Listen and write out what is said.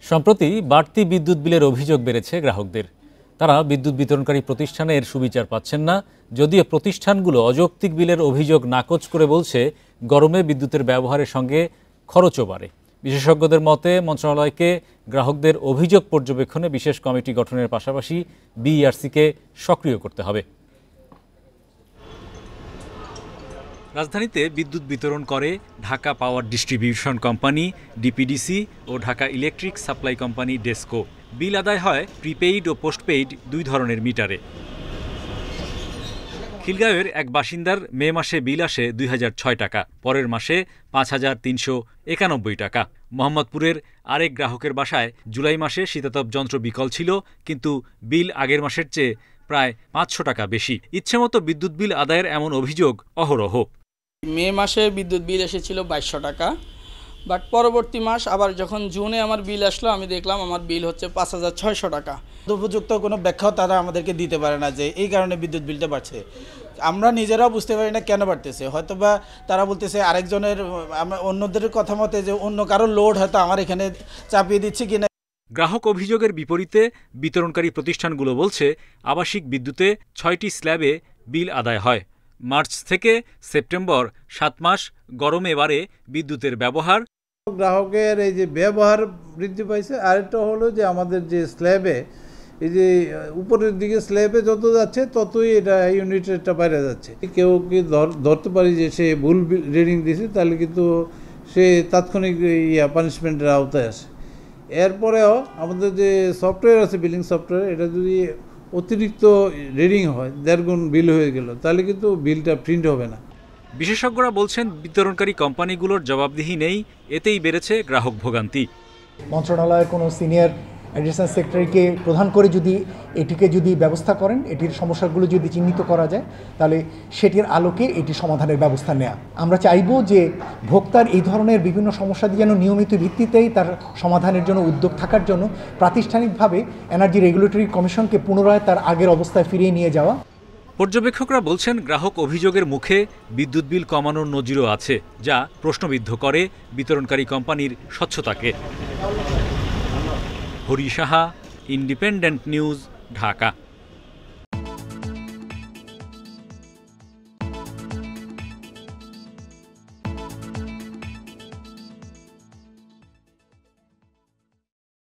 সম্প্রতি বাড়তি বিদ্যুৎ বিলের অভিযোগ বেড়েছে গ্রাহকদের। তারা বিদ্যুৎ বিতরণকারী প্রতিষ্ঠানে এর সুবিচার পাচ্ছেন না, যদিও প্রতিষ্ঠানগুলো অযৌক্তিক বিলের অভিযোগ নাকচ করে বলছে গরমে বিদ্যুতের ব্যবহারের সঙ্গে খরচও বাড়ে। বিশেষজ্ঞদের মতে মন্ত্রণালয়কে গ্রাহকদের অভিযোগ পর্যবেক্ষণে বিশেষ কমিটি গঠনের পাশাপাশি বিইআরসিকে সক্রিয় করতে হবে। রাজধানীতে বিদ্যুৎ বিতরণ করে Dhaka power distribution company DPDC ও Dhaka electric supply company DESCO. Bill আদায় হয় প্রিপেইড ও পোস্টপেইড দুই ধরনের মিটারে। খিলগাঁওয়ের এক বাসিন্দার মে মাসে বিল আসে ২০০৬ টাকা, পরের মাসে ৫,৩৯১ টাকা। মোহাম্মদপুরের আরেক গ্রাহকের বাসায় জুলাই মাসে শীতাতপ যন্ত্র বিকল ছিল, কিন্তু বিল আগের মাসের চেয়ে প্রায় ৫০০ টাকা বেশি। ইচ্ছেমতো বিদ্যুৎ বিল আদায়ের এমন অভিযোগ অহরহ। মে মাসে বিদ্যুৎ বিল এসেছিল ২২০০ টাকা, বাট পরবর্তী মাস আবার যখন জুনে আমার বিল আসলো আমি দেখলাম আমার বিল হচ্ছে ৫,৬০০ টাকা। উপযুক্ত কোনো ব্যাখ্যাও তারা আমাদেরকে দিতে পারে না যে এই কারণে বিদ্যুৎ বিলটা বাড়ছে। আমরা নিজেরাও বুঝতে পারি না কেন বাড়তেছে। হয়তোবা তারা বলতেছে আরেকজনের, অন্যদের কথা মতে যে অন্য কারো লোড হয়তো আমার এখানে চাপিয়ে দিচ্ছে কিনা। গ্রাহক অভিযোগের বিপরীতে বিতরণকারী প্রতিষ্ঠানগুলো বলছে আবাসিক বিদ্যুতে ৬টি স্ল্যাবে বিল আদায় হয়। মার্চ থেকে সেপ্টেম্বর ৭ মাস গরমে বাড়ে বিদ্যুতের ব্যবহার। গ্রাহকের এই যে ব্যবহার বৃদ্ধি পাইছে। আরেকটা হলো যে আমাদের যে স্ল্যাবে, এই যে উপরের দিকে স্ল্যাবে যত যাচ্ছে ততই এটা ইউনিটেরটা বাইরে যাচ্ছে। কেউ কি ধরতে পারি যে সে ভুল রিডিং দিয়েছে, তাহলে কিন্তু সে তাৎক্ষণিক পানিশমেন্টের আওতায় আসে। এরপরেও আমাদের যে সফটওয়্যার আছে, বিলিং সফটওয়্যার, এটা যদি অতিরিক্ত রিডিং হয়, ১.৫ গুণ বিল হয়ে গেল, তাহলে কিন্তু বিলটা প্রিন্ট হবে না। বিশেষজ্ঞরা বলছেন বিতরণকারী কোম্পানিগুলোর জবাবদিহি নেই, এতেই বেড়েছে গ্রাহক ভোগান্তি। মন্ত্রণালয়ের কোনো সিনিয়র অ্যাডিশনাল সেক্রেটারিকে প্রধান করে এটিকে ব্যবস্থা করেন, এটির সমস্যাগুলো যদি চিহ্নিত করা যায়, তাহলে সেটির আলোকে এটি সমাধানের ব্যবস্থা নেওয়া। আমরা চাইব যে ভোক্তার এই ধরনের বিভিন্ন সমস্যা যেন নিয়মিত ভিত্তিতেই তার সমাধানের জন্য উদ্যোগ থাকার জন্য প্রাতিষ্ঠানিকভাবে এনার্জি রেগুলেটরি কমিশনকে পুনরায় তার আগের অবস্থায় ফিরিয়ে নিয়ে যাওয়া। পর্যবেক্ষকরা বলছেন গ্রাহক অভিযোগের মুখে বিদ্যুৎ বিল কমানোর নজিরও আছে, যা প্রশ্নবিদ্ধ করে বিতরণকারী কোম্পানির স্বচ্ছতাকে। Hari Saha, independent news, Dhaka.